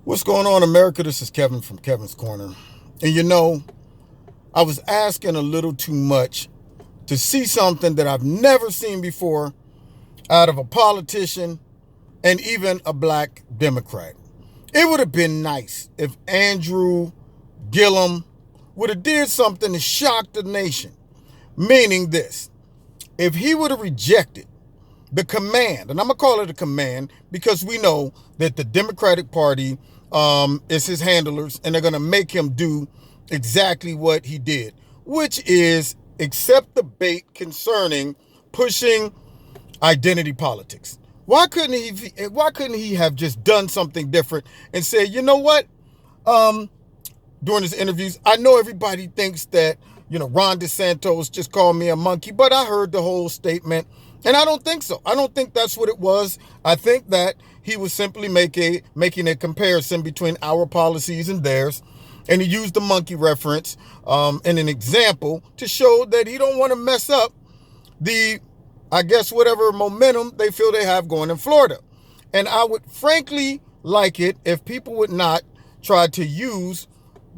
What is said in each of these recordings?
What's going on, America? This is Kevin from Kevin's Corner. And I was asking a little too much to see something that I've never seen before out of a politician and even a black Democrat. It would have been nice if Andrew Gillum would have did something to shock the nation. Meaning this, if he would have rejected the command, and I'm going to call it a command because we know that the Democratic Party is his handlers, and they're going to make him do exactly what he did, which is accept the bait concerning pushing identity politics. Why couldn't he have just done something different and said, you know what? During his interviews, I know everybody thinks that, Ron DeSantis just called me a monkey, but I heard the whole statement. And I don't think so. I don't think that's what it was. I think that he was simply making a comparison between our policies and theirs. And he used the monkey reference and an example to show that he don't want to mess up whatever momentum they feel they have going in Florida. And I would frankly like it if people would not try to use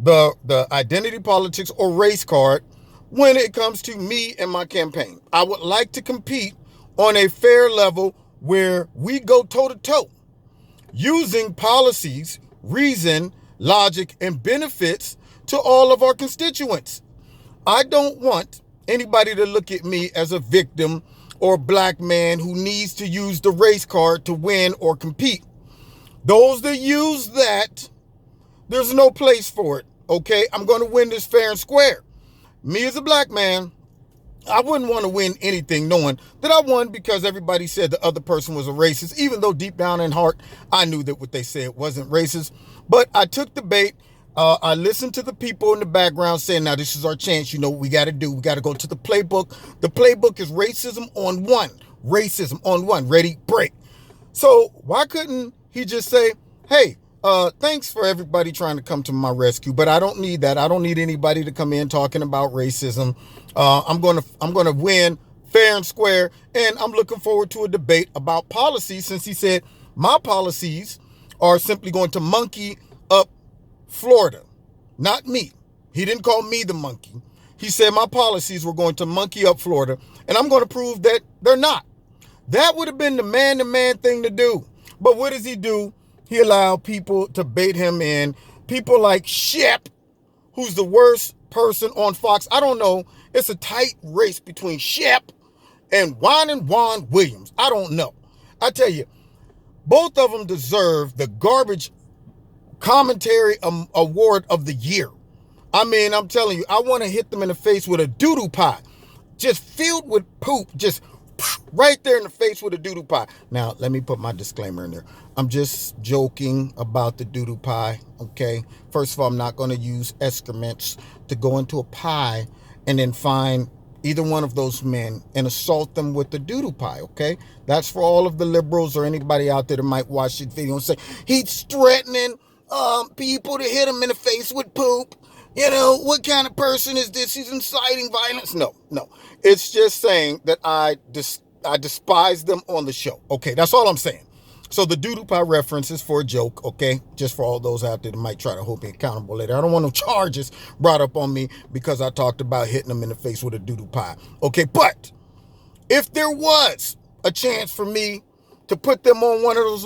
the identity politics or race card when it comes to me and my campaign. I would like to compete on a fair level where we go toe to toe using policies, reason, logic, and benefits to all of our constituents. I don't want anybody to look at me as a victim or a black man who needs to use the race card to win or compete. Those that use that, there's no place for it, okay? I'm going to win this fair and square. Me as a black man, I wouldn't want to win anything knowing that I won because everybody said the other person was a racist, even though deep down in heart, I knew that what they said wasn't racist. But I took the bait. I listened to the people in the background saying, now this is our chance. You know what we got to do? We got to go to the playbook. The playbook is racism on one. Racism on one. Ready? Break. So why couldn't he just say, hey, thanks for everybody trying to come to my rescue, but I don't need that. I don't need anybody to come in talking about racism. I'm gonna win fair and square, and I'm looking forward to a debate about policies, since he said my policies are simply going to monkey up Florida, not me. He didn't call me the monkey. He said my policies were going to monkey up Florida, and I'm going to prove that they're not. That would have been the man-to-man thing to do. But what does he do? He allowed people to bait him in. People like Shep, who's the worst person on Fox. I don't know. It's a tight race between Shep and Juan Williams. I don't know. I tell you, both of them deserve the garbage commentary award of the year. I mean, I'm telling you, I want to hit them in the face with a doo-doo pie, just filled with poop, just right there in the face with a doo-doo pie. Now, let me put my disclaimer in there. I'm just joking about the doo-doo pie, okay? First of all, I'm not going to use excrements to go into a pie and then find either one of those men and assault them with the doo-doo pie, okay? That's for all of the liberals or anybody out there that might watch this video and say, he's threatening people to hit him in the face with poop. You know, what kind of person is this? He's inciting violence. No. It's just saying that I despise them on the show. Okay, that's all I'm saying. So the doodle pie reference is for a joke, okay? Just for all those out there that might try to hold me accountable later. I don't want no charges brought up on me because I talked about hitting them in the face with a doodle pie. Okay, but if there was a chance for me to put them on one of those,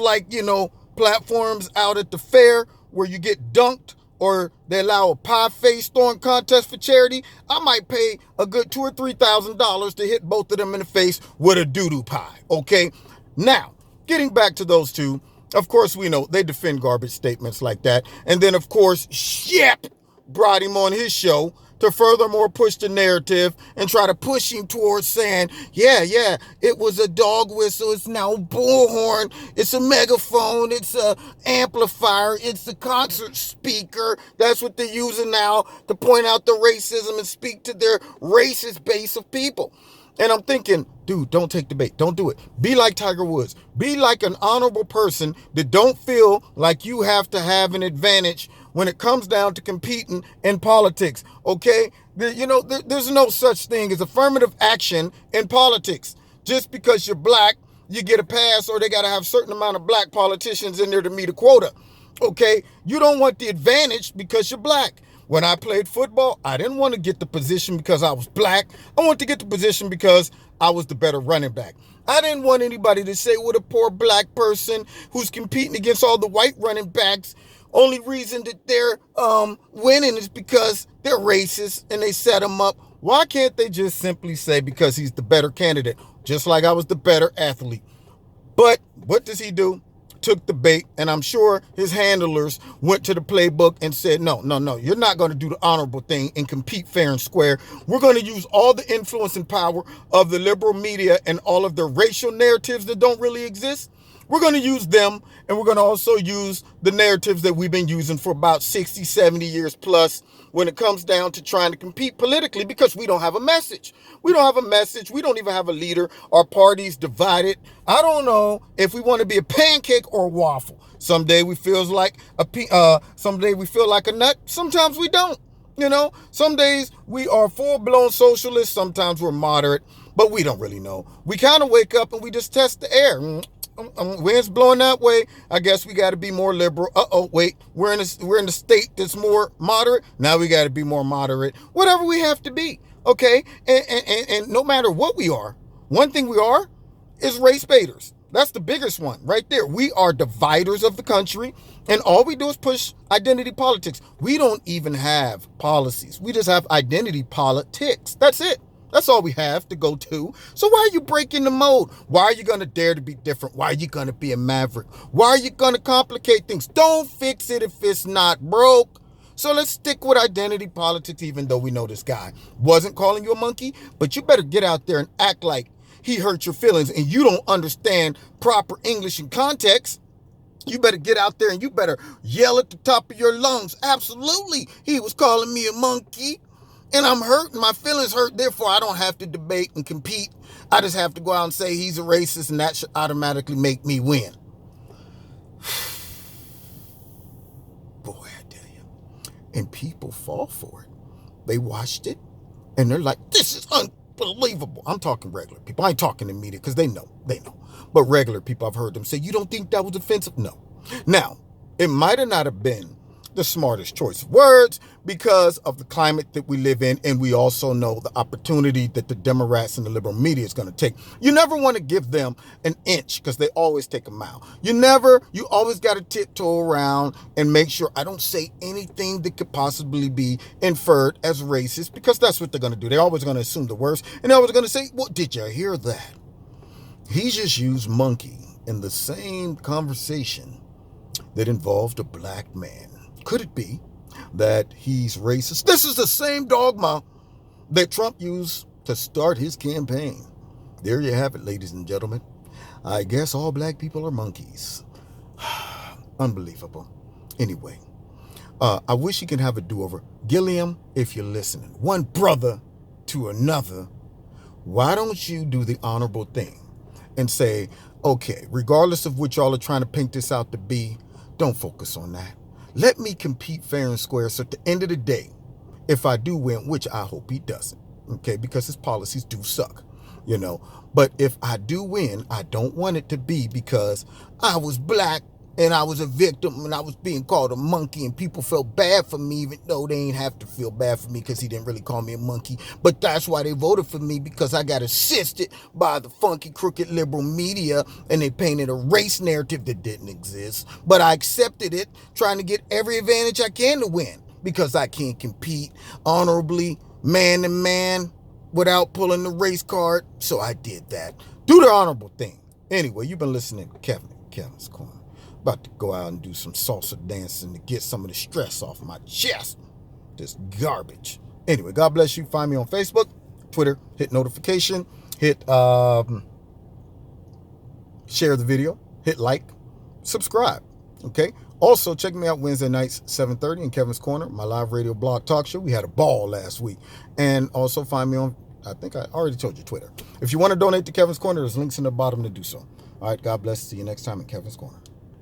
platforms out at the fair where you get dunked, or they allow a pie face throwing contest for charity, I might pay a good $2,000 or $3,000 to hit both of them in the face with a doo-doo pie, okay? Now, getting back to those two, of course we know they defend garbage statements like that. And then, of course, Shep brought him on his show to furthermore push the narrative and try to push him towards saying, yeah, it was a dog whistle, it's now a bullhorn, it's a megaphone, it's a amplifier, it's a concert speaker. That's what they're using now to point out the racism and speak to their racist base of people. And I'm thinking, dude, don't take the bait. Don't do it. Be like Tiger Woods. Be like an honorable person that don't feel like you have to have an advantage when it comes down to competing in politics, okay? There's no such thing as affirmative action in politics. Just because you're black, you get a pass, or they got to have a certain amount of black politicians in there to meet a quota. Okay, you don't want the advantage because you're black. When I played football, I didn't want to get the position because I was black. I wanted to get the position because I was the better running back. I didn't want anybody to say, what a poor black person who's competing against all the white running backs. Only reason that they're winning is because they're racist and they set him up. Why can't they just simply say because he's the better candidate, just like I was the better athlete? But what does he do? Took the bait, and I'm sure his handlers went to the playbook and said, no, you're not going to do the honorable thing and compete fair and square. We're going to use all the influence and power of the liberal media and all of their racial narratives that don't really exist. We're going to use them, and we're going to also use the narratives that we've been using for about 60, 70 years plus when it comes down to trying to compete politically, because we don't have a message. We don't have a message. We don't even have a leader. Our party's divided. I don't know if we want to be a pancake or a waffle. Someday we feel like someday we feel like a nut. Sometimes we don't. You know, some days we are full-blown socialists. Sometimes we're moderate, but we don't really know. We kind of wake up and we just test the air. Wind's blowing that way. I guess we got to be more liberal. Wait, we're in a state that's more moderate. Now we got to be more moderate. Whatever we have to be, okay. And no matter what we are, one thing we are is race baiters. That's the biggest one right there. We are dividers of the country, and all we do is push identity politics. We don't even have policies. We just have identity politics. That's it. That's all we have to go to. So why are you breaking the mold? Why are you going to dare to be different? Why are you going to be a maverick? Why are you going to complicate things? Don't fix it if it's not broke. So let's stick with identity politics, even though we know this guy wasn't calling you a monkey. But you better get out there and act like he hurt your feelings and you don't understand proper English and context. You better get out there and you better yell at the top of your lungs. Absolutely, he was calling me a monkey. And I'm hurt, and my feelings hurt, therefore I don't have to debate and compete. I just have to go out and say he's a racist, and that should automatically make me win. Boy, I tell you. And people fall for it. They watched it, and they're like, this is unbelievable. I'm talking regular people. I ain't talking to media, because they know. But regular people, I've heard them say, you don't think that was offensive? No. Now, it might have not have been the smartest choice of words because of the climate that we live in, and we also know the opportunity that the Democrats and the liberal media is going to take. You never want to give them an inch because they always take a mile. You always got to tiptoe around and make sure I don't say anything that could possibly be inferred as racist, because that's what they're going to do. They're always going to assume the worst, and they're always going to say, well, did you hear that? He just used monkey in the same conversation that involved a black man. Could it be that he's racist? This is the same dogma that Trump used to start his campaign. There you have it, ladies and gentlemen. I guess all black people are monkeys. Unbelievable. Anyway, I wish you could have a do-over. Gillum, if you're listening, one brother to another, why don't you do the honorable thing and say, okay, regardless of what y'all are trying to paint this out to be, don't focus on that. Let me compete fair and square. So at the end of the day, if I do win, which I hope he doesn't, okay, because his policies do suck, you know. But if I do win, I don't want it to be because I was black and I was a victim and I was being called a monkey and people felt bad for me, even though they ain't have to feel bad for me because he didn't really call me a monkey. But that's why they voted for me, because I got assisted by the funky, crooked liberal media and they painted a race narrative that didn't exist. But I accepted it, trying to get every advantage I can to win, because I can't compete honorably, man to man, without pulling the race card. So I did that. Do the honorable thing. Anyway, you've been listening to Kevin's Corner. About to go out and do some salsa dancing to get some of the stress off my chest. This garbage. Anyway, God bless you. Find me on Facebook, Twitter. Hit notification. Hit share the video. Hit like. Subscribe. Okay? Also, check me out Wednesday nights, 7:30 in Kevin's Corner, my live radio blog talk show. We had a ball last week. And also find me on, I think I already told you, Twitter. If you want to donate to Kevin's Corner, there's links in the bottom to do so. All right, God bless. See you next time in Kevin's Corner.